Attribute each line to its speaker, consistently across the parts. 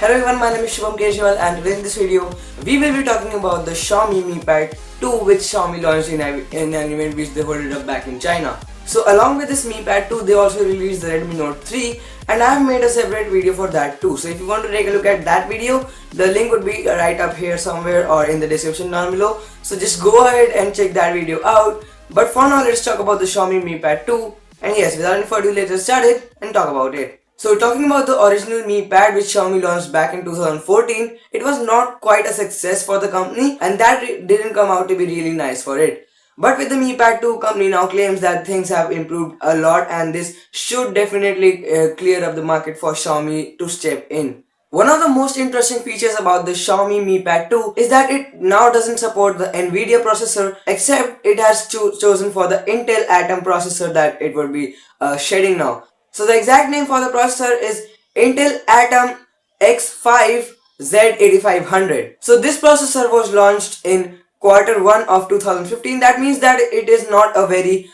Speaker 1: Hello everyone, my name is Shubham Kejriwal and today in this video we will be talking about the Xiaomi Mi Pad 2 which Xiaomi launched in an event which they held up back in China. So along with this Mi Pad 2 they also released the Redmi Note 3 and I have made a separate video for that too. So if you want to take a look at that video, the link would be right up here somewhere or in the description down below. So just go ahead and check that video out. But for now let's talk about the Xiaomi Mi Pad 2 and yes, without any further ado, let's start it and talk about it. So talking about the original Mi Pad which Xiaomi launched back in 2014, it was not quite a success for the company and that didn't come out to be really nice for it. But with the Mi Pad 2, company now claims that things have improved a lot and this should definitely clear up the market for Xiaomi to step in. One of the most interesting features about the Xiaomi Mi Pad 2 is that it now doesn't support the Nvidia processor, except it has chosen for the Intel Atom processor that it would be shedding now. So the exact name for the processor is Intel Atom X5 Z8500. So this processor was launched in Q1 of 2015. That means that it is not a very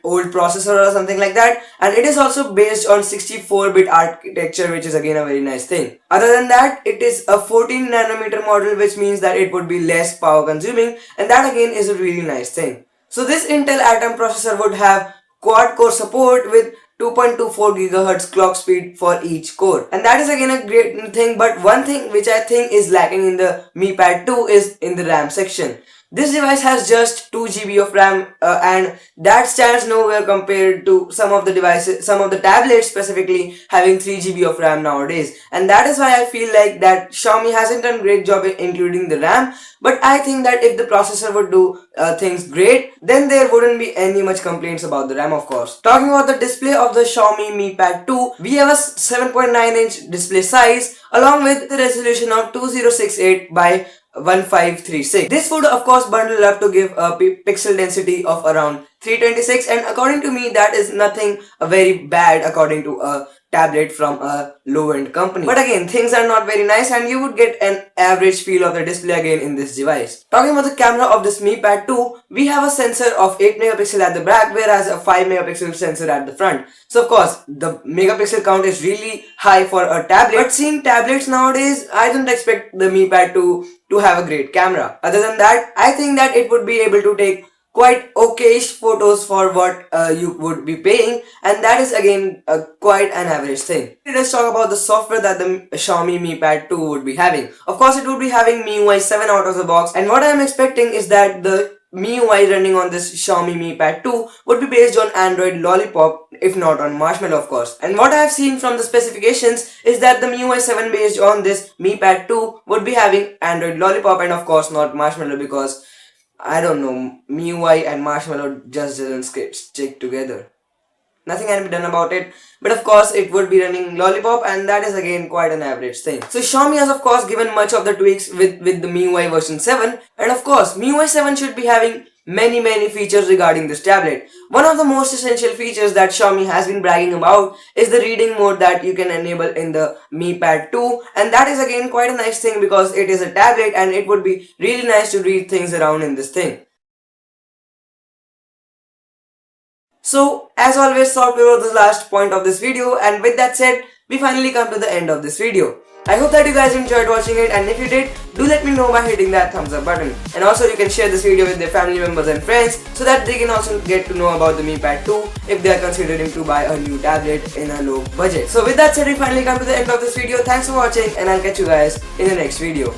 Speaker 1: old processor or something like that, and it is also based on 64-bit architecture, which is again a very nice thing. Other than that, it is a 14 nanometer model, which means that it would be less power consuming, and that again is a really nice thing. So this Intel Atom processor would have quad core support with 2.24 GHz clock speed for each core, and that is again a great thing. But one thing which I think is lacking in the Mi Pad 2 is in the RAM section. This device has just 2 GB of RAM and that stands nowhere compared to some of the devices, some of the tablets specifically having 3 GB of RAM nowadays. And that is why I feel like that Xiaomi hasn't done a great job in including the RAM. But I think that if the processor would do things great, then there wouldn't be any much complaints about the RAM, of course. Talking about the display of the Xiaomi Mi Pad 2, we have a 7.9-inch display size along with the resolution of 2068 by 1536. This would of course bundle up to give a pixel density of around 326, and according to me that is nothing very bad according to a tablet from a low-end company. But again, things are not very nice and you would get an average feel of the display again in this device. Talking about the camera of this Mi Pad 2, we have a sensor of 8 megapixel at the back whereas a 5 megapixel sensor at the front. So of course the megapixel count is really high for a tablet, but seeing tablets nowadays, I don't expect the Mi Pad 2 to have a great camera. Other than that, I think that it would be able to take quite okayish photos for what you would be paying, and that is again quite an average thing. Let's talk about the software that the Xiaomi Mi Pad 2 would be having. Of course it would be having MIUI 7 out of the box, and what I am expecting is that the MIUI running on this Xiaomi Mi Pad 2 would be based on Android Lollipop, if not on Marshmallow of course. And what I have seen from the specifications is that the MIUI 7 based on this Mi Pad 2 would be having Android Lollipop and of course not Marshmallow, because I don't know, MIUI and Marshmallow just doesn't stick together. Nothing can be done about it, but of course it would be running Lollipop and that is again quite an average thing. So Xiaomi has of course given much of the tweaks with the MIUI version 7, and of course MIUI 7 should be having many features regarding this tablet. One of the most essential features that Xiaomi has been bragging about is the reading mode that you can enable in the Mi Pad 2, and that is again quite a nice thing because it is a tablet and it would be really nice to read things around in this thing. So as always, software was the last point of this video, and with that said, we finally come to the end of this video. I hope that you guys enjoyed watching it, and if you did, do let me know by hitting that thumbs up button. And also you can share this video with their family members and friends so that they can also get to know about the Mi Pad 2 if they are considering to buy a new tablet in a low budget. So with that said, we finally come to the end of this video. Thanks for watching and I'll catch you guys in the next video.